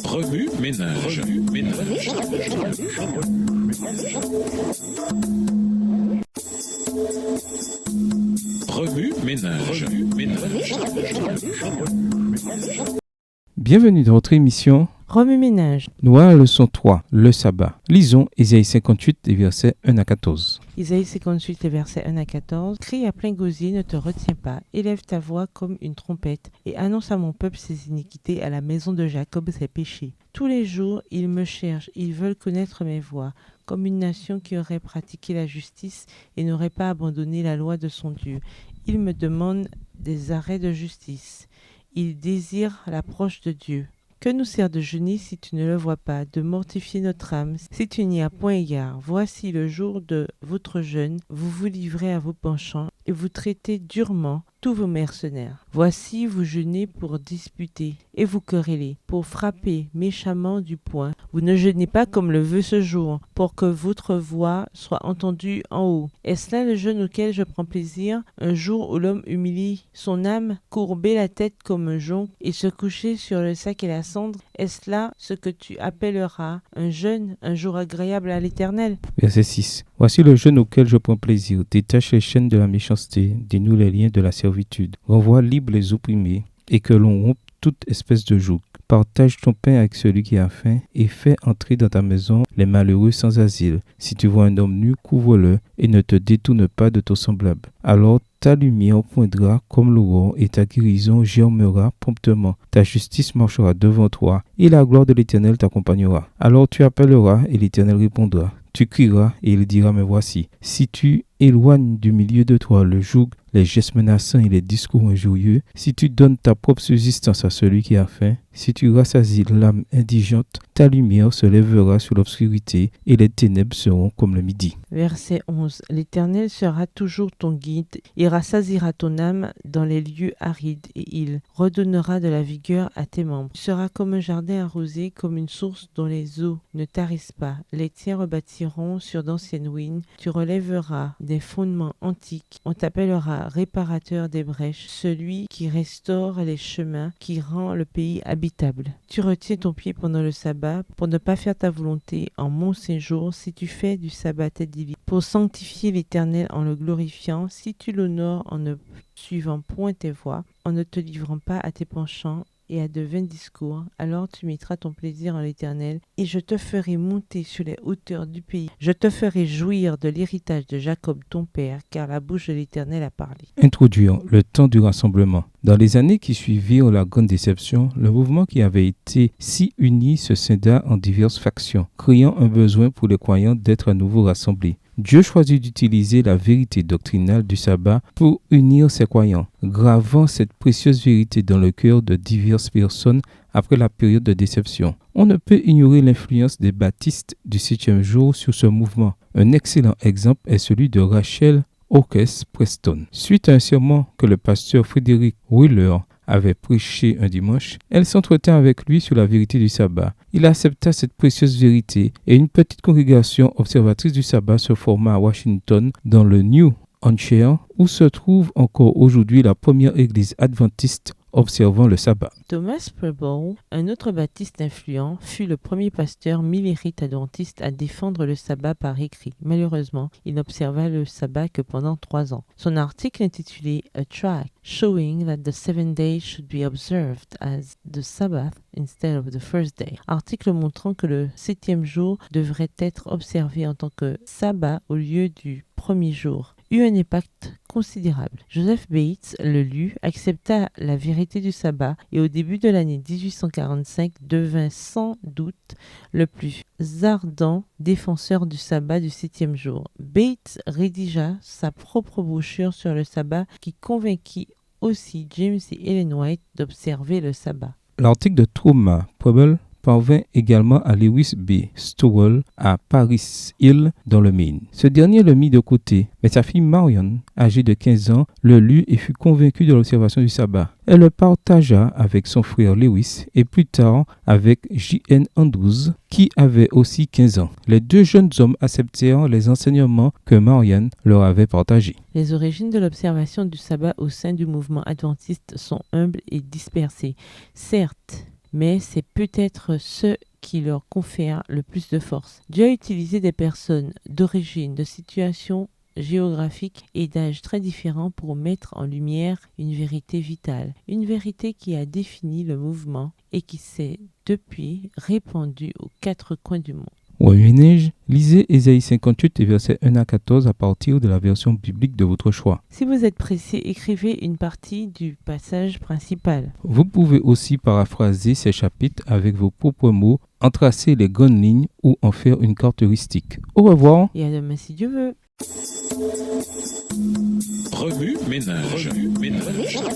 Remue ménage. Remue ménage. Bienvenue dans votre émission Remue-ménage. Nous allons à la leçon 3, le sabbat. Lisons Isaïe 58, les versets 1 à 14. Isaïe 58, les versets 1 à 14. Crie à plein gosier, ne te retiens pas. Élève ta voix comme une trompette et annonce à mon peuple ses iniquités, à la maison de Jacob ses péchés. Tous les jours, ils me cherchent, ils veulent connaître mes voies, comme une nation qui aurait pratiqué la justice et n'aurait pas abandonné la loi de son Dieu. Ils me demandent des arrêts de justice. Ils désirent l'approche de Dieu. Que nous sert de jeûner si tu ne le vois pas, de mortifier notre âme, si tu n'y as point égard? Voici le jour de votre jeûne, vous vous livrez à vos penchants et vous traitez durement tous vos mercenaires. Voici, vous jeûnez pour disputer et vous querellez, pour frapper méchamment du poing. Vous ne jeûnez pas comme le veut ce jour, pour que votre voix soit entendue en haut. Est-ce là le jeûne auquel je prends plaisir, un jour où l'homme humilie son âme, courber la tête comme un jonc et se coucher sur le sac et la cendre? Est-ce là ce que tu appelleras un jeûne, un jour agréable à l'Éternel? Verset 6. Voici le jeûne auquel je prends plaisir. Détache les chaînes de la méchanceté, dénoue les liens de la servitude. Renvoie libre les opprimés et que l'on rompe toute espèce de joug. Partage ton pain avec celui qui a faim et fais entrer dans ta maison les malheureux sans asile. Si tu vois un homme nu, couvre-le et ne te détourne pas de ton semblable. Alors ta lumière poindra comme l'aurore et ta guérison germera promptement. Ta justice marchera devant toi et la gloire de l'Éternel t'accompagnera. Alors tu appelleras et l'Éternel répondra. Tu crieras et il dira, me voici. Si tu éloignes du milieu de toi le joug, les gestes menaçants et les discours injurieux, si tu donnes ta propre subsistance à celui qui a faim, si tu rassasies l'âme indigente, ta lumière se lèvera sur l'obscurité et les ténèbres seront comme le midi. Verset 11. L'Éternel sera toujours ton guide, il rassasiera ton âme dans les lieux arides et il redonnera de la vigueur à tes membres. Tu seras comme un jardin arrosé, comme une source dont les eaux ne tarissent pas. Les tiens rebâtiront sur d'anciennes ruines, tu relèveras des fondements antiques. On t'appellera réparateur des brèches, celui qui restaure les chemins, qui rend le pays habitable. Tu retiens ton pied pendant le sabbat pour ne pas faire ta volonté en mon séjour, si tu fais du sabbat tes délits, pour sanctifier l'Éternel en le glorifiant, si tu l'honores en ne suivant point tes voies, en ne te livrant pas à tes penchants et à de vains discours, alors tu mettras ton plaisir en l'Éternel, et je te ferai monter sur les hauteurs du pays. Je te ferai jouir de l'héritage de Jacob ton père, car la bouche de l'Éternel a parlé. Introduire le temps du rassemblement. Dans les années qui suivirent la grande déception, le mouvement qui avait été si uni se scinda en diverses factions, créant un besoin pour les croyants d'être à nouveau rassemblés. Dieu choisit d'utiliser la vérité doctrinale du sabbat pour unir ses croyants, gravant cette précieuse vérité dans le cœur de diverses personnes après la période de déception. On ne peut ignorer l'influence des baptistes du 7e jour sur ce mouvement. Un excellent exemple est celui de Rachel Hawkes Preston. Suite à un sermon que le pasteur Frédéric Wheeler avait prêché un dimanche, elle s'entretint avec lui sur la vérité du sabbat. Il accepta cette précieuse vérité et une petite congrégation observatrice du sabbat se forma à Washington dans le New Hampshire où se trouve encore aujourd'hui la première église adventiste observant le sabbat. Thomas Preble, un autre baptiste influent, fut le premier pasteur millérite adventiste à défendre le sabbat par écrit. Malheureusement, il n'observa le sabbat que pendant 3 ans. Son article intitulé A Tract Showing that the 7 days should be observed as the Sabbath instead of the first day. Article montrant que le 7e jour devrait être observé en tant que sabbat au lieu du premier jour, eut un impact considérable. Joseph Bates le lut, accepta la vérité du sabbat et au début de l'année 1845 devint sans doute le plus ardent défenseur du sabbat du 7e jour. Bates rédigea sa propre brochure sur le sabbat qui convainquit aussi James et Ellen White d'observer le sabbat. L'article de Thomas Preble parvint également à Lewis B. Stowell à Paris Hill dans le Maine. Ce dernier le mit de côté, mais sa fille Marion, âgée de 15 ans, le lut et fut convaincue de l'observation du sabbat. Elle le partagea avec son frère Lewis et plus tard avec J.N. Andrews, qui avait aussi 15 ans. Les deux jeunes hommes acceptèrent les enseignements que Marion leur avait partagés. Les origines de l'observation du sabbat au sein du mouvement adventiste sont humbles et dispersées, certes, mais c'est peut-être ce qui leur confère le plus de force. Dieu a utilisé des personnes d'origine, de situation géographique et d'âge très différents pour mettre en lumière une vérité vitale, une vérité qui a défini le mouvement et qui s'est depuis répandue aux quatre coins du monde. Ménage, lisez Ésaïe 58 et versets 1 à 14 à partir de la version biblique de votre choix. Si vous êtes pressé, écrivez une partie du passage principal. Vous pouvez aussi paraphraser ces chapitres avec vos propres mots, en tracer les grandes lignes ou en faire une carte heuristique. Au revoir. Et à demain si Dieu veut. Remue ménage. Remue ménage.